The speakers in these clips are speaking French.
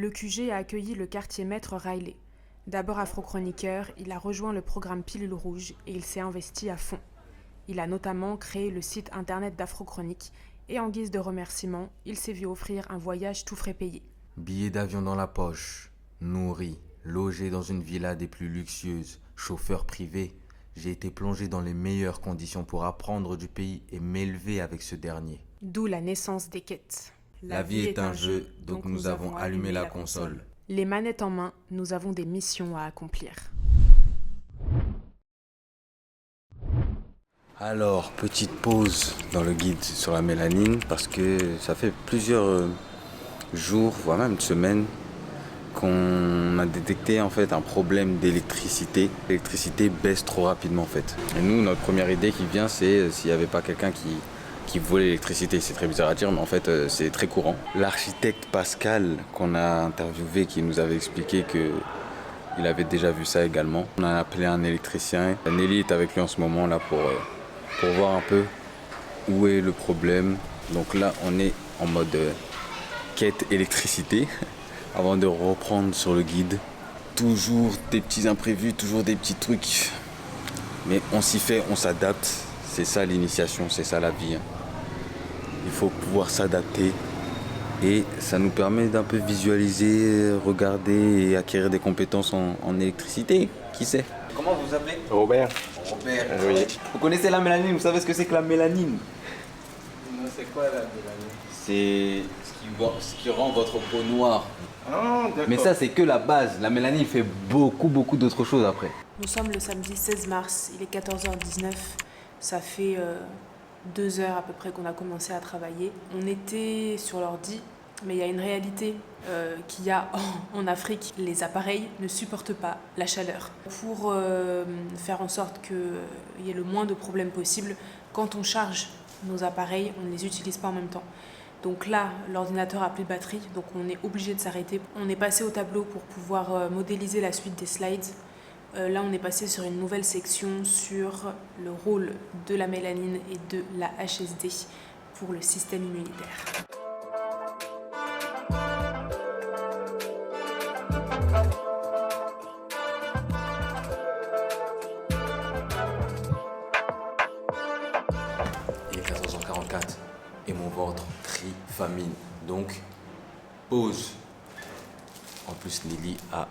Le QG a accueilli le quartier maître Riley. D'abord afro-chroniqueur, il a rejoint le programme Pilule Rouge et il s'est investi à fond. Il a notamment créé le site internet d'Afro-Chronique et en guise de remerciement, il s'est vu offrir un voyage tout frais payé. Billets d'avion dans la poche, nourri, logé dans une villa des plus luxueuses, chauffeur privé, j'ai été plongé dans les meilleures conditions pour apprendre du pays et m'élever avec ce dernier. D'où la naissance des quêtes. La vie est un jeu, donc nous avons allumé la console. Les manettes en main, nous avons des missions à accomplir. Alors, petite pause dans le guide sur la mélanine parce que ça fait plusieurs jours, voire même semaines, qu'on a détecté en fait un problème d'électricité. L'électricité baisse trop rapidement en fait. Et nous, notre première idée qui vient, c'est s'il n'y avait pas quelqu'un qui vole l'électricité. C'est très bizarre à dire, mais en fait, c'est très courant. L'architecte Pascal, qu'on a interviewé, qui nous avait expliqué qu'il avait déjà vu ça également. On a appelé un électricien. Nelly est avec lui en ce moment là pour voir un peu où est le problème. Donc là, on est en mode quête électricité avant de reprendre sur le guide. Toujours des petits imprévus, toujours des petits trucs. Mais on s'y fait, on s'adapte. C'est ça l'initiation, c'est ça la vie. Il faut pouvoir s'adapter et ça nous permet d'un peu visualiser, regarder et acquérir des compétences en électricité. Qui sait? Comment vous vous appelez? Robert. Robert. Oui. Vous connaissez la mélanine? Vous savez ce que c'est que la mélanine? Non, c'est quoi la mélanine? C'est ce qui rend votre peau noire. Ah, d'accord. Mais ça, c'est que la base. La mélanine fait beaucoup d'autres choses après. Nous sommes le samedi 16 mars, il est 14h19. Ça fait 2 heures à peu près qu'on a commencé à travailler. On était sur l'ordi, mais il y a une réalité qu'il y a en Afrique. Les appareils ne supportent pas la chaleur. Pour faire en sorte qu'il y ait le moins de problèmes possible, quand on charge nos appareils, on ne les utilise pas en même temps. Donc là, l'ordinateur a plus de batterie, donc on est obligé de s'arrêter. On est passé au tableau pour pouvoir modéliser la suite des slides. Là, on est passé sur une nouvelle section sur le rôle de la mélanine et de la HSD pour le système immunitaire. Il est 14h44 et mon ventre crie famine. Donc, pause. En plus, Nelly a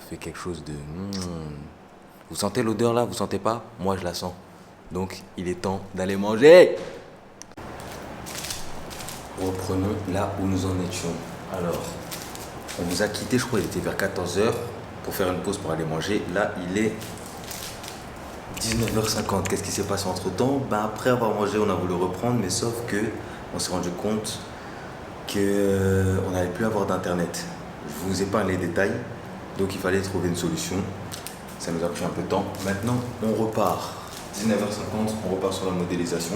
fait quelque chose de... Vous sentez l'odeur là? Vous sentez pas? Moi, je la sens. Donc, il est temps d'aller manger. Reprenons là où nous en étions. Alors, on vous a quitté, je crois, il était vers 14h pour faire une pause pour aller manger. Là, il est 19h50. Qu'est-ce qui s'est passé entre temps? Après avoir mangé, on a voulu reprendre, mais sauf que on s'est rendu compte qu'on n'allait plus avoir d'internet. Je vous épargne les détails, donc il fallait trouver une solution. Ça nous a pris un peu de temps. Maintenant, on repart. 19h50, on repart sur la modélisation.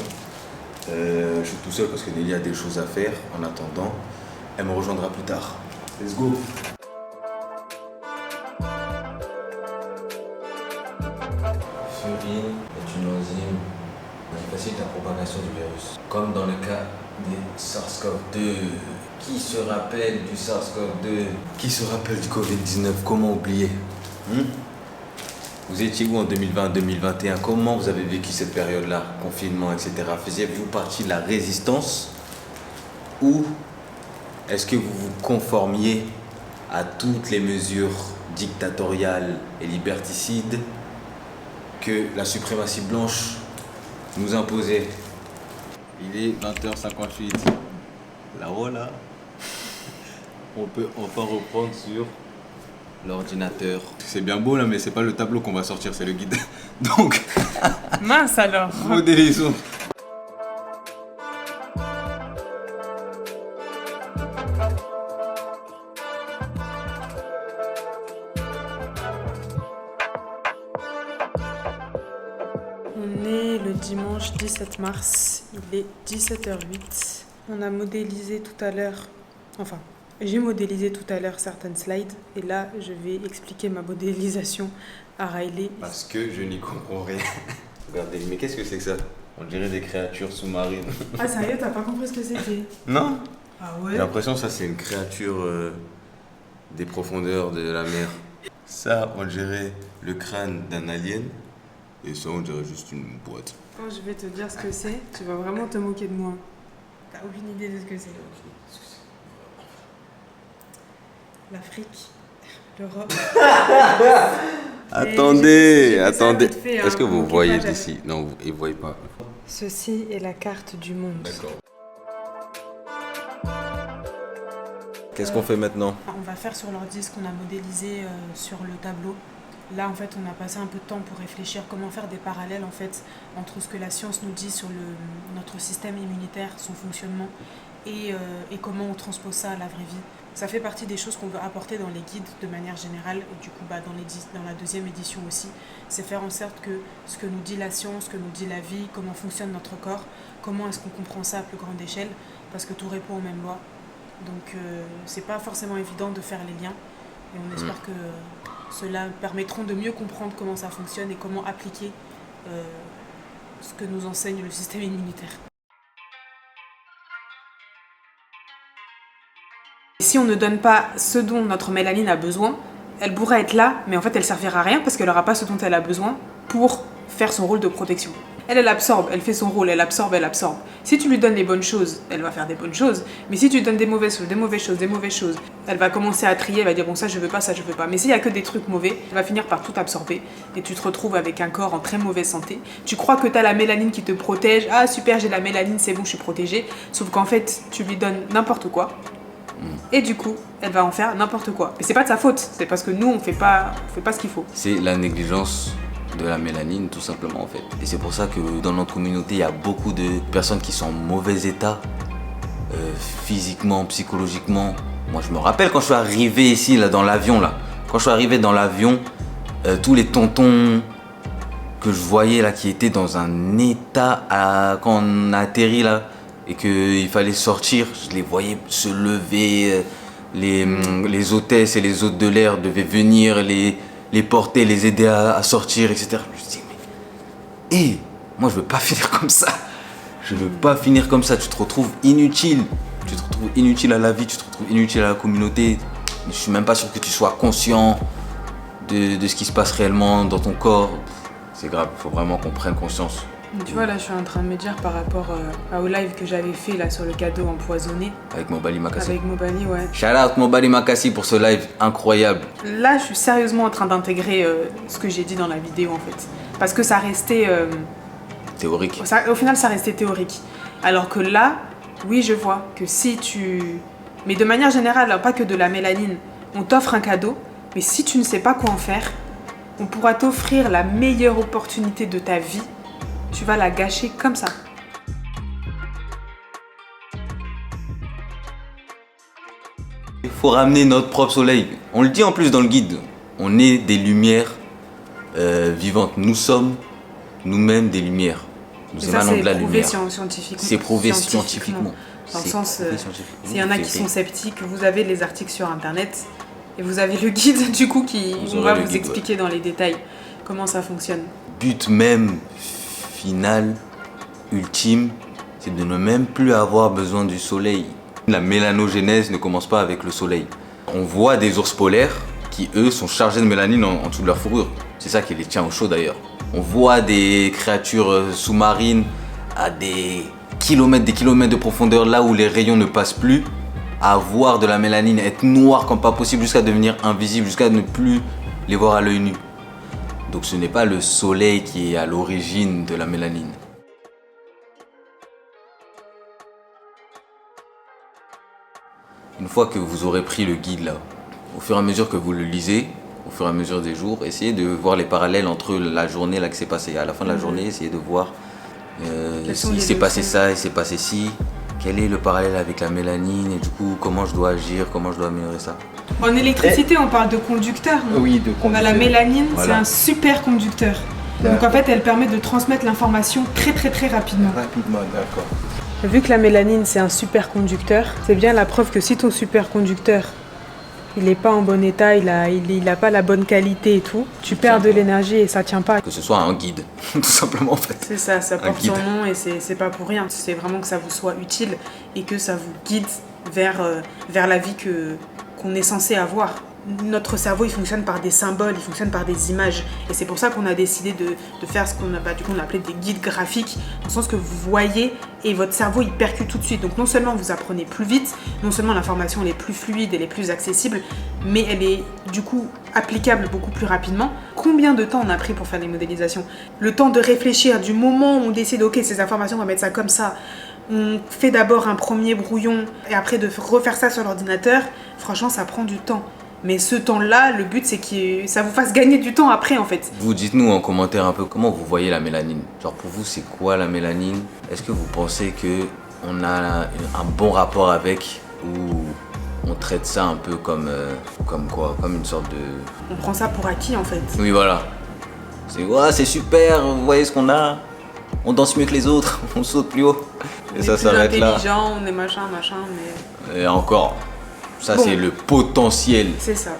Je suis tout seul parce que Nelly a des choses à faire. En attendant, elle me rejoindra plus tard. Let's go! Furine est une enzyme qui facilite la propagation du virus, comme dans le cas des SARS-CoV-2. Qui se rappelle du SARS-CoV-2? Qui se rappelle du Covid-19? Comment oublier? Vous étiez où en 2020-2021? Comment vous avez vécu cette période-là? Confinement, etc. Faisiez-vous partie de la résistance? Ou est-ce que vous vous conformiez à toutes les mesures dictatoriales et liberticides que la suprématie blanche nous imposait? Il est 20h58. Là, voilà. On peut enfin reprendre sur l'ordinateur. C'est bien beau là, mais c'est pas le tableau qu'on va sortir, c'est le guide. Donc, Mince alors! modélisons. On est le dimanche 17 mars, il est 17h08. On a modélisé tout à l'heure, j'ai modélisé tout à l'heure certaines slides et là je vais expliquer ma modélisation à Riley. Parce que je n'y comprends rien. Regardez, mais qu'est-ce que c'est que ça? On dirait des créatures sous-marines. Ah sérieux, t'as pas compris ce que c'était? Non? Ah J'ai ouais? l'impression que ça, c'est une créature des profondeurs de la mer. Ça, on dirait le crâne d'un alien. Et ça, on dirait juste une boîte. Quand je vais te dire ce que c'est, tu vas vraiment te moquer de moi. T'as aucune idée de ce que c'est. L'Afrique, l'Europe. Attendez, j'ai fait ça attendez. vite fait, hein, Est-ce que vous moquez voyez pas, j'avais- d'ici? Non, vous ne voyez pas. Ceci est la carte du monde. D'accord. Qu'est-ce qu'on fait maintenant? On va faire sur l'ordi ce qu'on a modélisé sur le tableau. Là, en fait, on a passé un peu de temps pour réfléchir comment faire des parallèles en fait entre ce que la science nous dit sur notre système immunitaire, son fonctionnement, et comment on transpose ça à la vraie vie. Ça fait partie des choses qu'on veut apporter dans les guides de manière générale, et du coup, dans la deuxième édition aussi, c'est faire en sorte que ce que nous dit la science, ce que nous dit la vie, comment fonctionne notre corps, comment est-ce qu'on comprend ça à plus grande échelle, parce que tout répond aux mêmes lois. Donc, c'est pas forcément évident de faire les liens, et on espère que cela permettront de mieux comprendre comment ça fonctionne et comment appliquer ce que nous enseigne le système immunitaire. Si on ne donne pas ce dont notre mélanine a besoin, elle pourrait être là, mais en fait elle servira à rien parce qu'elle n'aura pas ce dont elle a besoin pour faire son rôle de protection. Elle absorbe, elle fait son rôle, elle absorbe, elle absorbe. Si tu lui donnes les bonnes choses, elle va faire des bonnes choses. Mais si tu lui donnes des mauvaises choses, des mauvaises choses, des mauvaises choses, elle va commencer à trier, elle va dire bon ça je veux pas, ça je veux pas. Mais s'il y a que des trucs mauvais, elle va finir par tout absorber et tu te retrouves avec un corps en très mauvaise santé. Tu crois que tu as la mélanine qui te protège, ah super j'ai la mélanine, c'est bon je suis protégée. Sauf qu'en fait tu lui donnes n'importe quoi. Et du coup, elle va en faire n'importe quoi. Mais c'est pas de sa faute, c'est parce que nous on fait pas ce qu'il faut. C'est la négligence de la mélanine, tout simplement, en fait. Et c'est pour ça que dans notre communauté, il y a beaucoup de personnes qui sont en mauvais état, physiquement, psychologiquement. Moi, je me rappelle quand je suis arrivé ici, là, dans l'avion, là. Quand je suis arrivé dans l'avion, tous les tontons que je voyais, là, qui étaient dans un état quand on a atterri, là, et qu'il fallait sortir, je les voyais se lever, les hôtesses et les hôtes de l'air devaient venir, les porter, les aider à sortir, etc. Je me dis, mais moi je veux pas finir comme ça. Je veux pas finir comme ça. Tu te retrouves inutile. Tu te retrouves inutile à la vie, tu te retrouves inutile à la communauté. Je suis même pas sûr que tu sois conscient de ce qui se passe réellement dans ton corps. C'est grave, il faut vraiment qu'on prenne conscience. Tu vois, là, je suis en train de me dire par rapport au live que j'avais fait là sur le cadeau empoisonné. Avec Mobali Makassi. Avec Mobali, ouais. Shout out Mobali Makassi pour ce live incroyable. Là, je suis sérieusement en train d'intégrer ce que j'ai dit dans la vidéo en fait. Parce que ça restait. Théorique. Au final, ça restait théorique. Alors que là, oui, je vois que si tu. Mais de manière générale, pas que de la mélanine, on t'offre un cadeau, mais si tu ne sais pas quoi en faire, on pourra t'offrir la meilleure opportunité de ta vie. Tu vas la gâcher comme ça. Il faut ramener notre propre soleil. On le dit en plus dans le guide. On est des lumières vivantes. Nous sommes nous-mêmes des lumières. Nous émanons de la lumière. C'est prouvé scientifiquement. Dans le sens, s'il y en a qui sont sceptiques, vous avez les articles sur internet et vous avez le guide du coup qui va vous expliquer dans les détails comment ça fonctionne. But même final, ultime, c'est de ne même plus avoir besoin du soleil. La mélanogénèse ne commence pas avec le soleil. On voit des ours polaires qui, eux, sont chargés de mélanine en dessous de leur fourrure. C'est ça qui les tient au chaud d'ailleurs. On voit des créatures sous-marines à des kilomètres de profondeur, là où les rayons ne passent plus, à avoir de la mélanine, être noir comme pas possible, jusqu'à devenir invisible, jusqu'à ne plus les voir à l'œil nu. Donc ce n'est pas le soleil qui est à l'origine de la mélanine. Une fois que vous aurez pris le guide là, au fur et à mesure que vous le lisez, au fur et à mesure des jours, essayez de voir les parallèles entre la journée là qui s'est passée. À la fin de la journée, essayez de voir il s'est passé ça, il s'est passé ci. Quel est le parallèle avec la mélanine et du coup comment je dois agir, comment je dois améliorer ça. En électricité, on parle de conducteur, non? Oui, de conducteur. La mélanine, Voilà. c'est un super conducteur. Donc en fait, elle permet de transmettre l'information très rapidement. Rapidement, d'accord. Vu que la mélanine, c'est un superconducteur, c'est bien la preuve que si ton superconducteur, il n'est pas en bon état, il a pas la bonne qualité et tout, tu perds de l'énergie et ça tient pas. Que ce soit un guide, tout simplement en fait. C'est ça porte guide. son nom et c'est pas pour rien. C'est vraiment que ça vous soit utile et que ça vous guide vers la vie qu'on est censé avoir. Notre cerveau, il fonctionne par des symboles, il fonctionne par des images. Et c'est pour ça qu'on a décidé de faire ce qu'on a appelé des guides graphiques, dans le sens que vous voyez et votre cerveau, il percute tout de suite. Donc non seulement vous apprenez plus vite, non seulement l'information elle est plus fluide, elle est plus accessible, mais elle est du coup applicable beaucoup plus rapidement. Combien de temps on a pris pour faire les modélisations? Le temps de réfléchir, du moment où on décide, ok, ces informations, on va mettre ça comme ça. On fait d'abord un premier brouillon et après de refaire ça sur l'ordinateur, franchement, ça prend du temps. Mais ce temps-là, le but, c'est que ça vous fasse gagner du temps après, en fait. Vous dites-nous en commentaire un peu comment vous voyez la mélanine. Genre pour vous, c'est quoi la mélanine? Est-ce que vous pensez qu'on a un bon rapport avec, ou on traite ça un peu comme quoi? Comme une sorte de... On prend ça pour acquis, en fait. Oui, voilà. C'est super, vous voyez ce qu'on a? On danse mieux que les autres, on saute plus haut. Et ça s'arrête là. On est plus intelligent, on est machin, mais... Et encore, ça Bon. c'est le potentiel. C'est ça.